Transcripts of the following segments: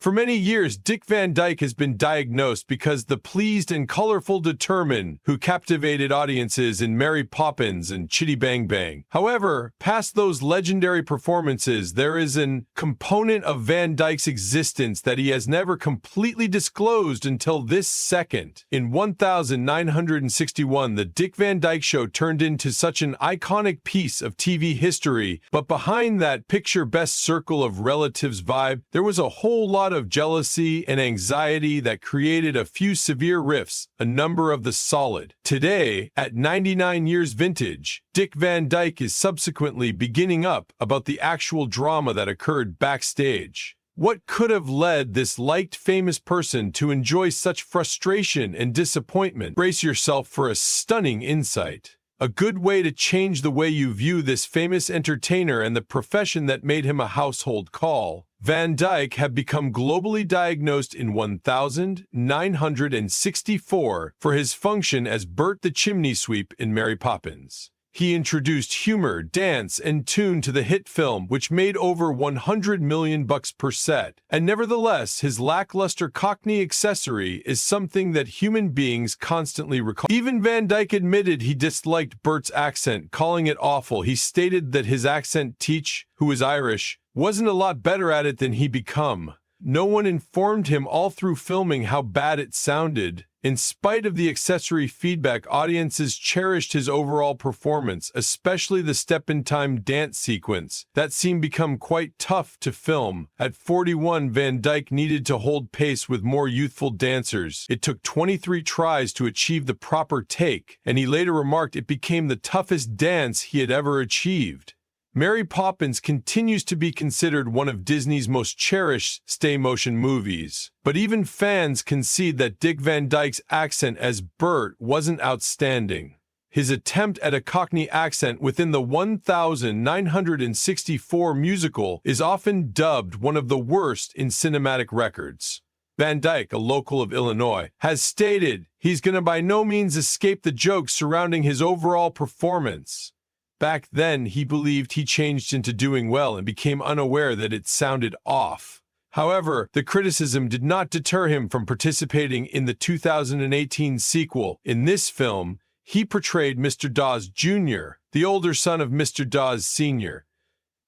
For many years, Dick Van Dyke has been diagnosed because the pleased and colorful determined who captivated audiences in Mary Poppins and Chitty Bang Bang. However, past those legendary performances, there is an component of Van Dyke's existence that he has never completely disclosed until this second. In 1961, The Dick Van Dyke Show turned into such an iconic piece of TV history, but behind that picture best circle of relatives vibe, there was a whole lot of jealousy and anxiety that created a few severe rifts, a number of the solid. Today, at 99 years vintage, Dick Van Dyke is subsequently beginning up about the actual drama that occurred backstage. What could have led this liked famous person to enjoy such frustration and disappointment? Brace yourself for a stunning insight. A good way to change the way you view this famous entertainer and the profession that made him a household call. Van Dyke had become globally diagnosed in 1964 for his function as Bert the Chimney Sweep in Mary Poppins. He introduced humor, dance, and tune to the hit film, which made over $100 million per set. And nevertheless, his lackluster Cockney accessory is something that human beings constantly recall. Even Van Dyke admitted he disliked Bert's accent, calling it awful. He stated that his accent teacher, who is Irish, wasn't a lot better at it than he become. No one informed him all through filming how bad it sounded. In spite of the accessory feedback, audiences cherished his overall performance, especially the step-in-time dance sequence. That scene became quite tough to film. At 41, Van Dyke needed to hold pace with more youthful dancers. It took 23 tries to achieve the proper take, and he later remarked it became the toughest dance he had ever achieved. Mary Poppins continues to be considered one of Disney's most cherished stay-motion movies, but even fans concede that Dick Van Dyke's accent as Bert wasn't outstanding. His attempt at a Cockney accent within the 1964 musical is often dubbed one of the worst in cinematic records. Van Dyke, a local of Illinois, has stated he's gonna by no means escape the jokes surrounding his overall performance. Back then, he believed he changed into doing well and became unaware that it sounded off. However, the criticism did not deter him from participating in the 2018 sequel. In this film, he portrayed Mr. Dawes Jr., the older son of Mr. Dawes Sr.,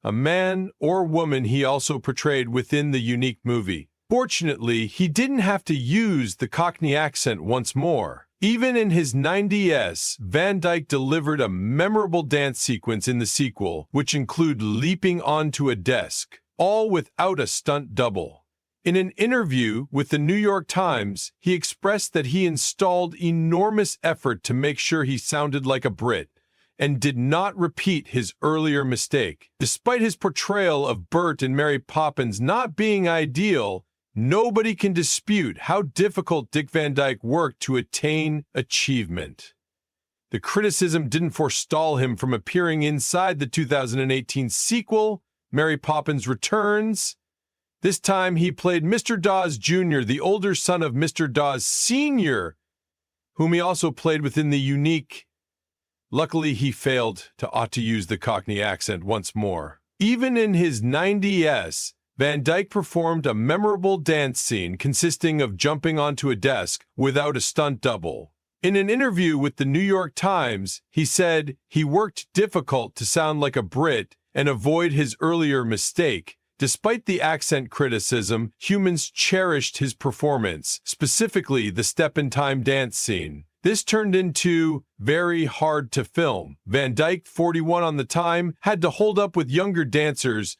a man or woman he also portrayed within the unique movie. Fortunately, he didn't have to use the Cockney accent once more. Even in his 90s, Van Dyke delivered a memorable dance sequence in the sequel, which included leaping onto a desk, all without a stunt double. In an interview with the New York Times, he expressed that he installed enormous effort to make sure he sounded like a Brit, and did not repeat his earlier mistake. Despite his portrayal of Bert in Mary Poppins not being ideal, nobody can dispute how difficult Dick Van Dyke worked to attain achievement. The criticism didn't forestall him from appearing inside the 2018 sequel, Mary Poppins Returns. This time he played Mr. Dawes Jr., the older son of Mr. Dawes Sr., whom he also played within the unique. Luckily, he failed to use the Cockney accent once more. Even in his 90s, Van Dyke performed a memorable dance scene consisting of jumping onto a desk without a stunt double. In an interview with the New York Times, he said he worked difficult to sound like a Brit and avoid his earlier mistake. Despite the accent criticism, humans cherished his performance, specifically the step-in-time dance scene. This turned into very hard to film. Van Dyke, 41 on the time, had to hold up with younger dancers.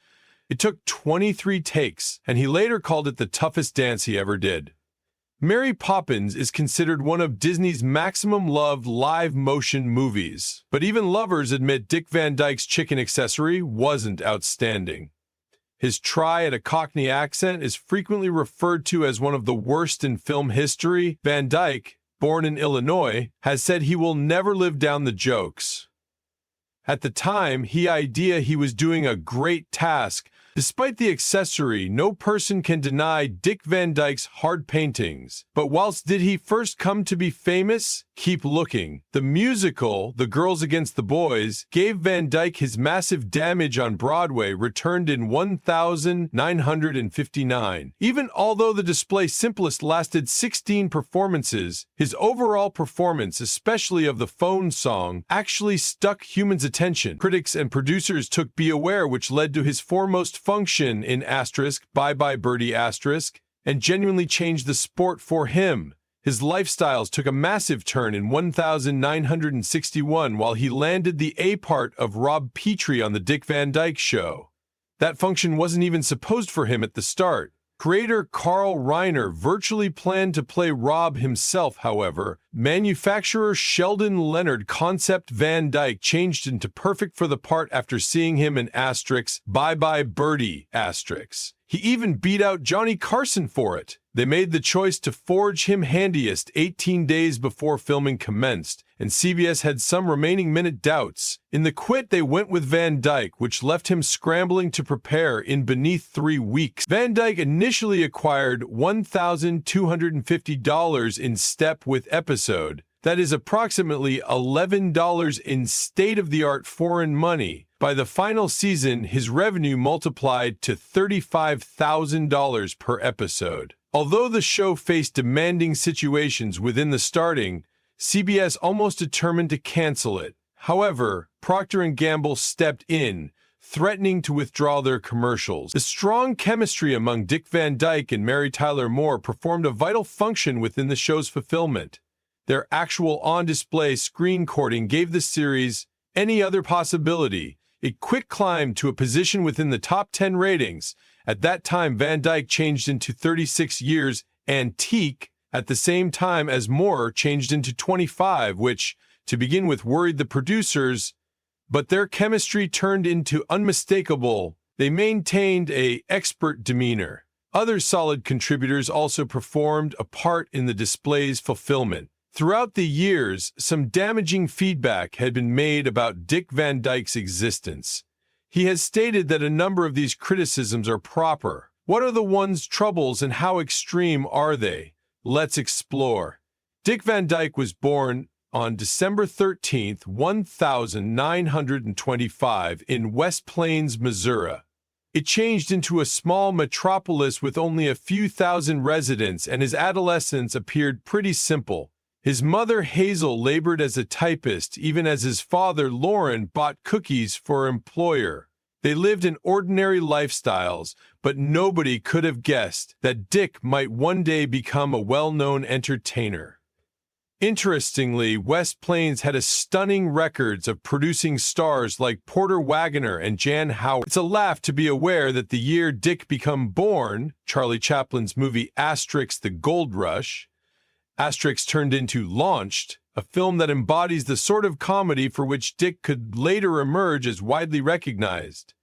It took 23 takes, and he later called it the toughest dance he ever did. Mary Poppins is considered one of Disney's maximum-loved live-motion movies, but even lovers admit Dick Van Dyke's chicken accessory wasn't outstanding. His try at a Cockney accent is frequently referred to as one of the worst in film history. Van Dyke, born in Illinois, has said he will never live down the jokes. At the time, he was doing a great task, Despite the accessory, no person can deny Dick Van Dyke's hard paintings. But whilst did he first come to be famous? Keep looking. The musical, The Girls Against the Boys, gave Van Dyke his massive damage on Broadway returned in 1959. Even although the display simplest lasted 16 performances, his overall performance, especially of the phone song, actually stuck humans' attention. Critics and producers took Be Aware, which led to his foremost function in Bye Bye Birdie and genuinely changed the sport for him. His lifestyles took a massive turn in 1961 while he landed the A part of Rob Petrie on The Dick Van Dyke Show. That function wasn't even supposed for him at the start. Creator Carl Reiner virtually planned to play Rob himself, however. Manufacturer Sheldon Leonard concept Van Dyke changed into perfect for the part after seeing him in Bye Bye Birdie He even beat out Johnny Carson for it. They made the choice to forge him handiest 18 days before filming commenced, and CBS had some remaining minute doubts. In the quit, they went with Van Dyke, which left him scrambling to prepare in beneath 3 weeks. Van Dyke initially acquired $1,250 in step with episode. That is approximately $11 in state-of-the-art foreign money. By the final season, his revenue multiplied to $35,000 per episode. Although the show faced demanding situations within the starting, CBS almost determined to cancel it. However, Procter & Gamble stepped in, threatening to withdraw their commercials. The strong chemistry among Dick Van Dyke and Mary Tyler Moore performed a vital function within the show's fulfillment. Their actual on-display screen courting gave the series any other possibility. It quick climbed to a position within the top 10 ratings. At that time, Van Dyke changed into 36 years antique at the same time as Moore changed into 25, which, to begin with, worried the producers, but their chemistry turned into unmistakable. They maintained an expert demeanor. Other solid contributors also performed a part in the display's fulfillment. Throughout the years, some damaging feedback had been made about Dick Van Dyke's existence. He has stated that a number of these criticisms are proper. What are the one's troubles and how extreme are they? Let's explore. Dick Van Dyke was born on December 13, 1925 in West Plains, Missouri. It changed into a small metropolis with only a few thousand residents, and his adolescence appeared pretty simple. His mother, Hazel, labored as a typist, even as his father, Lauren, bought cookies for her employer. They lived in ordinary lifestyles, but nobody could have guessed that Dick might one day become a well-known entertainer. Interestingly, West Plains had a stunning records of producing stars like Porter Wagoner and Jan Howard. It's a laugh to be aware that the year Dick became born, Charlie Chaplin's movie The Gold Rush, turned into Launched, a film that embodies the sort of comedy for which Dick could later emerge as widely recognized.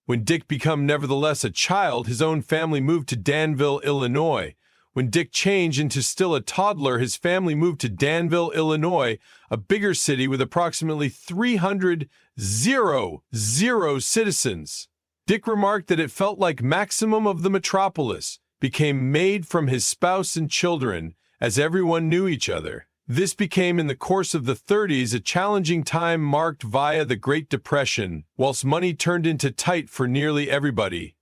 When Dick became nevertheless a child, his own family moved to Danville, Illinois. When Dick changed into still a toddler, his family moved to Danville, Illinois, a bigger city with approximately 300,000 citizens. Dick remarked that it felt like maximum of the metropolis became made from his spouse and children, as everyone knew each other. This became in the course of the 30s a challenging time marked via the Great Depression, whilst money turned into tight for nearly everybody.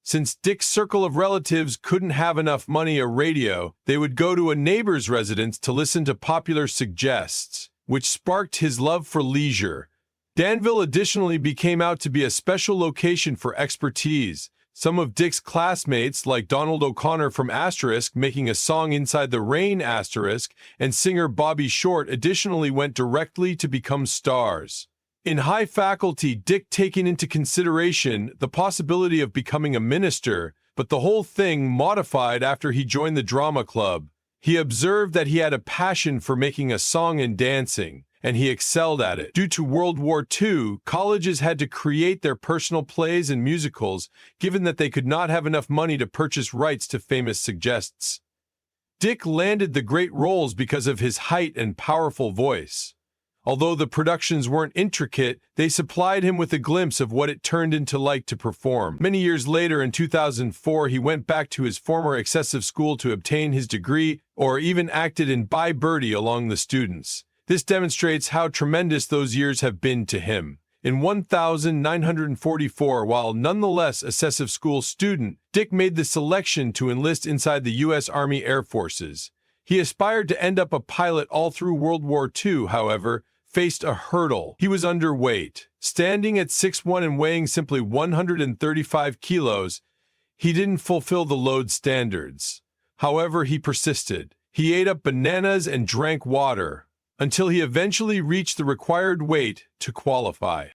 Since Dick's circle of relatives couldn't have enough money or radio, they would go to a neighbor's residence to listen to popular suggests, which sparked his love for leisure. Danville additionally became out to be a special location for expertise. Some of Dick's classmates, like Donald O'Connor from making a song Inside the Rain and singer Bobby Short, additionally went directly to become stars. In high faculty, Dick taking into consideration the possibility of becoming a minister, but the whole thing modified after he joined the drama club. He observed that he had a passion for making a song and dancing, and he excelled at it. Due to World War II, colleges had to create their personal plays and musicals, given that they could not have enough money to purchase rights to famous suggests. Dick landed the great roles because of his height and powerful voice. Although the productions weren't intricate, they supplied him with a glimpse of what it turned into like to perform. Many years later, in 2004, he went back to his former excessive school to obtain his degree, or even acted in Bye Birdie along the students. This demonstrates how tremendous those years have been to him. In 1944, while nonetheless excessive school student, Dyke made the selection to enlist inside the U.S. Army Air Forces. He aspired to end up a pilot all through World War II, however, faced a hurdle. He was underweight. Standing at 6'1" and weighing simply 135 kilos, he didn't fulfill the load standards. However, he persisted. He ate up bananas and drank water, until he eventually reached the required weight to qualify.